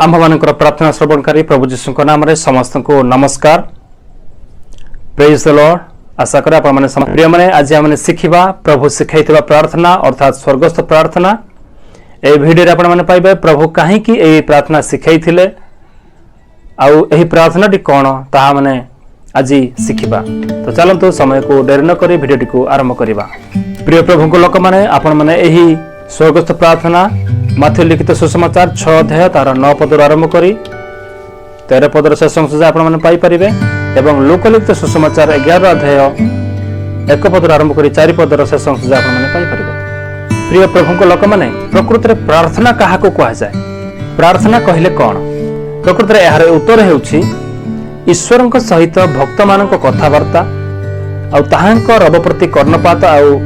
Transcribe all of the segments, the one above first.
आम मानकर प्रार्थना श्रवणकारी प्रभु जीशु नाम रे समस्त को नमस्कार। Praise the Lord. आशा करें आप प्रिय मैंने आज आम शिखा प्रभु शिखाई प्रार्थना अर्थात स्वर्गस्थ प्रार्थना। ए भिडियो आपने पाइबे प्रभु कहीं प्रार्थना शिखाई आई प्रार्थना कौन ताहा माने आज शिखा। तो चलतु समय को डेरी न करी भिडियो को आरंभ करवा। प्रिय प्रभु लोक मैंने आपण मैंने स्वर्गस्थ प्रार्थना माथ्यू लिखित सुसमाचार 6 अध्याय तार 9 पदर आरंभ करी 13 पदर शेष अंश आपने पाइपर एवं लोकलिखित सुसमाचार 11 अध्याय 1 पदर आरंभ करी 4 पदर शेष अंश आपने पाइपर। प्रिय प्रभु लोक मैंने प्रकृत में प्रार्थना क्या कह जाए, प्रार्थना कहले कौन? प्रकृत में यार उत्तर होउछि ईश्वर सहित भक्त मान कथबार्ता रब प्रति कर्णपात आउ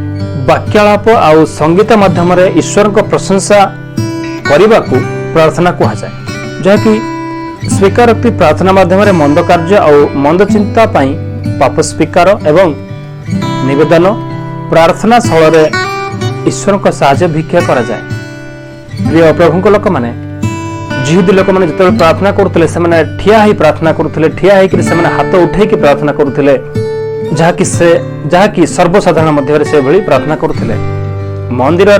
वाक्यालाप आउ संगीत माध्यम ईश्वर प्रशंसा करने को प्रार्थना कह जाए, जहाँकि स्वीकारोक्ति प्रार्थना माध्यम मंद कार्य और मंद चिंता पाप स्वीकार एवं निवेदन प्रार्थना स्थल ईश्वर का साहाय्य भिक्षा करा जाए। प्रिय प्रभु लोक मैंने जिहुदी लोक मैंने जो प्रार्थना करुले से ठिया ही प्रार्थना करुले, ठिया होकर हाथ उठे प्रार्थना करुले, जहाँकि सर्वसाधारण मध्य से भली प्रार्थना करुले, मंदिर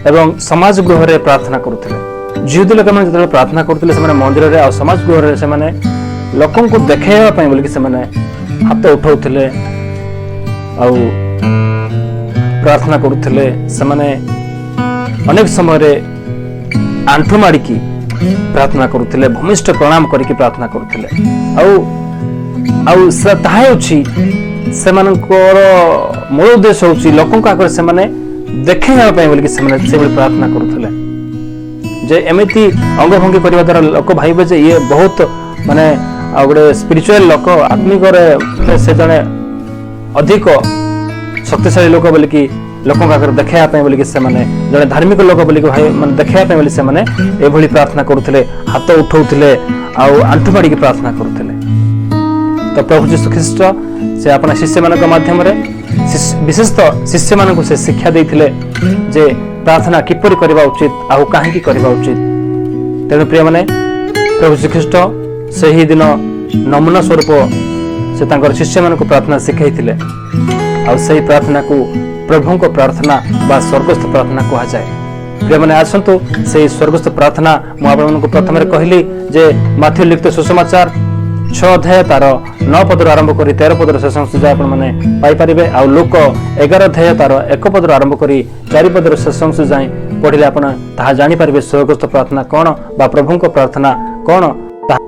एवं समाज गृह रे प्रार्थना करुले। जिहुदी लोक मैंने जो प्रार्थना करुले से मंदिर और समाज गृह से लोक को देखा बोलिक से हाथ उठाउले और प्रार्थना करुले। से अनेक समय आंठु माड़िकी प्रार्थना करुले, भूमिष्ठ प्रणाम करके प्रार्थना करुले। से मूल उद्देश्य हूँ लोक आगे से देखा बोलिक से प्रार्थना करुले। जे एमती अंग भंगी करने द्वारा लोक भावे जे ये बहुत माने गोटे स्पिरिचुअल लोक आत्मिक से जड़े अधिक शक्तिशाली लोक बोलिक लोक आगे देखा बोलिक से जड़े धार्मिक लोक बोलिक देखा बोली से एभली प्रार्थना करुले, हाथ उठाउले आउ आंठु माड़ी प्रार्थना करुले। तो प्रभु यीशु ख्रीस्ट से अपना शिष्य मान माध्यम विशेषतः शिष्य मान से शिक्षा देते जे प्रार्थना किपरि करबा उचित आउ काहे करबा उचित। तेणु प्रिय माने प्रभु यीशु ख्रीस्ट से ही दिन नमूना स्वरूप से तांकर शिष्य मान प्रार्थना शिखाई आउ से प्रार्थना को प्रभु को प्रार्थना बा स्वर्गस्थ प्रार्थना कह जाए। प्रिय मैंने आसतु से स्वर्गस्थ प्रार्थना मुझे प्रथम कहली जे माथ्यू लिखित सुसमाचार 6 अध्याय तार 9 पदर आरंभ करी 13 पदर शेष अंश आपने पाइपर आ लोक 11 अध्याय तार 1 पदर आरंभ करी 4 पदर शेष अंश जाए पढ़ले आप जानीपर स्वर्गस्थ प्रार्थना कौन बा प्रभु को प्रार्थना कौन।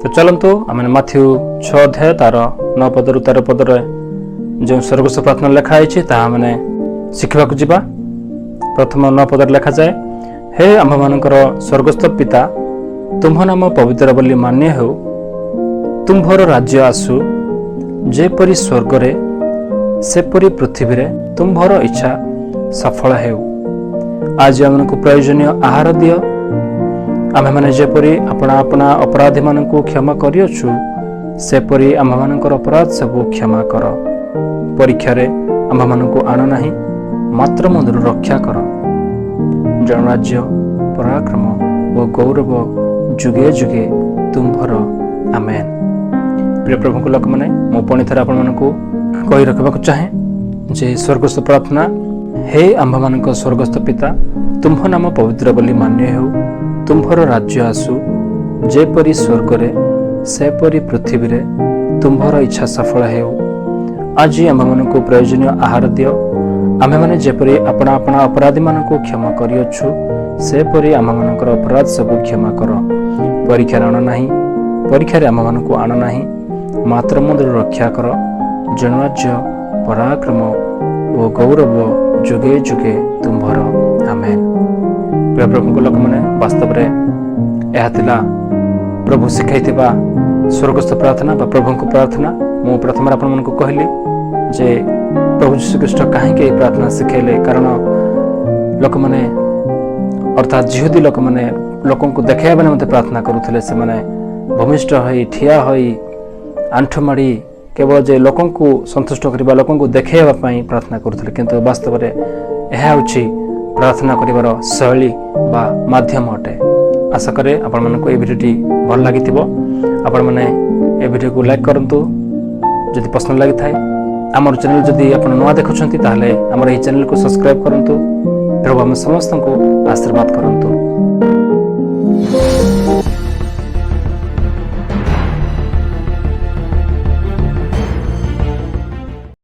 तो चलतु आम माथ्यू 6 अध्याय तार 9 पदर 13 पदर जो स्वर्गस्थ प्रार्थना लिखाई मैंने शिखा जा। प्रथम 9 पदर लिखा जाए, हे आम मानकर स्वर्गस्थ पिता, तुम नाम पवित्र बोली मान्य हो, तुम्भर राज्य आसु, जेपरी स्वर्ग रे सेपरी पृथ्वी रे तुम्भर इच्छा सफल हेउ। आज आमको प्रयोजनीय आहार दियो, आमे माने जेपरी अपना अपना अपराधी मानकु क्षमा करियछु सेपरी आम मानकर अपराध सब क्षमा कर। परीक्षा रे आम मानकु आन नाही, मात्र मधुर रक्षा कर। जनराज्य पराक्रम और गौरव जुगे जुगे तुम्भर आमेन। प्रिय प्रभु लोक मैंने मु पुणी थे आपण कही रखा चाहे जे स्वर्गस्थ प्रार्थना, हे आंभ मान स्वर्गस्थ पिता, तुम्भ नाम पवित्र बोली मान्य हो, तुम्भर राज्य आसु, जेपरी स्वर्ग रे सेपरी पृथ्वी रे तुम्भर इच्छा सफल हेउ। आज आंभ मान प्रयोजनीय आहार दियो, आमे माने जेपरी अपना अपना अपराधी मान को क्षमा करियछु सेपरी आम मानकर अपराध सब क्षमा कर। परीक्षा आन नाही, परीक्षा आम मान को आन नाही, मात्र मधुर रक्षा कर। जनराज्य पराक्रम और गौरव जुगे जुगे तुम्भर आमेन। प्रिय प्रभु लोक मैंने वास्तव में यह प्रभु शिखाई स्वर्गस्थ प्रार्थना बा प्रभु को प्रार्थना। मु प्रथम आपण को कहली जे प्रभु यीशु ख्रीस्ट कहीं प्रार्थना शिखेले, कारण लोक मैंने अर्थात जिहुदी लोक मैंने लोक को देखा मत प्रार्थना करुले, से भूमिष्ठ हो ठिया हो आंठु माड़ी केवल जे लोक को संतुष्ट करने लोक को देखाई प्रार्थना करुले, किंतु वास्तव में यह प्रार्थना कर शैली बा माध्यम अटे। आशा करे आपण मानक ए भिडियोटी भल लागिथिबो आपण माने ए भिडियो को लाइक करंतु जदि पसंद लागि थाए हमर चैनल जदि आपण नवा देखुछंती ताहले हमर ए चैनल को सब्सक्राइब करंतु प्रभु हम समस्त को आशीर्वाद करंतु।